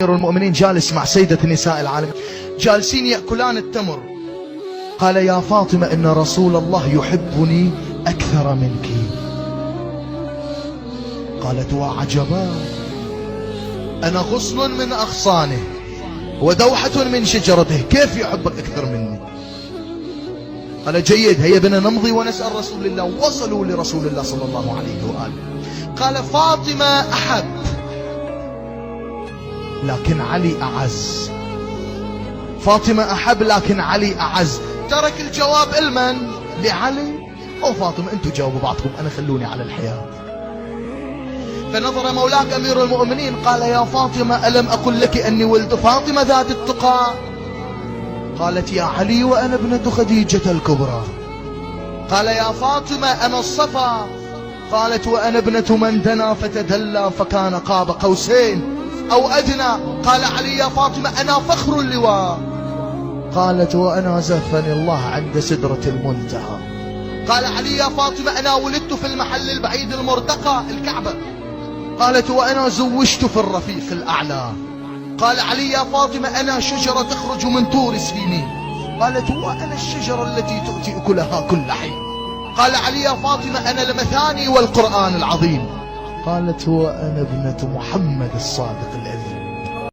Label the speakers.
Speaker 1: أمير المؤمنين جالس مع سيدة نساء العالم، جالسين يأكلان التمر. قال: يا فاطمة، إن رسول الله يحبني أكثر منك. قالت: وعجبا، أنا غصن من أغصانه ودوحة من شجرته، كيف يحبك أكثر مني؟ قال: جيد، هيا بنا نمضي ونسأل رسول الله. وصلوا لرسول الله صلى الله عليه وآله. قال: فاطمة أحب، لكن علي أعز. فاطمة أحب لكن علي أعز. ترك الجواب لمن؟ لعلي أو فاطمة؟ أنتوا جاوبوا بعضكم، أنا خلوني على الحياة. فنظر مولاك أمير المؤمنين قال: يا فاطمة، ألم أقل لك أني ولد فاطمة ذات التقى؟ قالت: يا علي، وأنا ابنة خديجة الكبرى. قال: يا فاطمة، أنا الصفا. قالت: وأنا ابنة من دنا فتدلى فكان قاب قوسين أو أدنى. قال علي: يا فاطمة، أنا فخر اللواء. قالت: وأنا زفني الله عند سدرة المنتهى. قال علي: يا فاطمة، أنا ولدت في المحل البعيد المرتقى، الكعبة. قالت: وأنا زوجت في الرفيق الأعلى. قال علي: يا فاطمة، أنا شجرة تخرج من طور سينين. قالت: وأنا الشجرة التي تؤتي أكلها كل حين. قال علي: يا فاطمة، أنا المثاني والقرآن العظيم. قالت: وأنا ابنة محمد الصادق الأمين.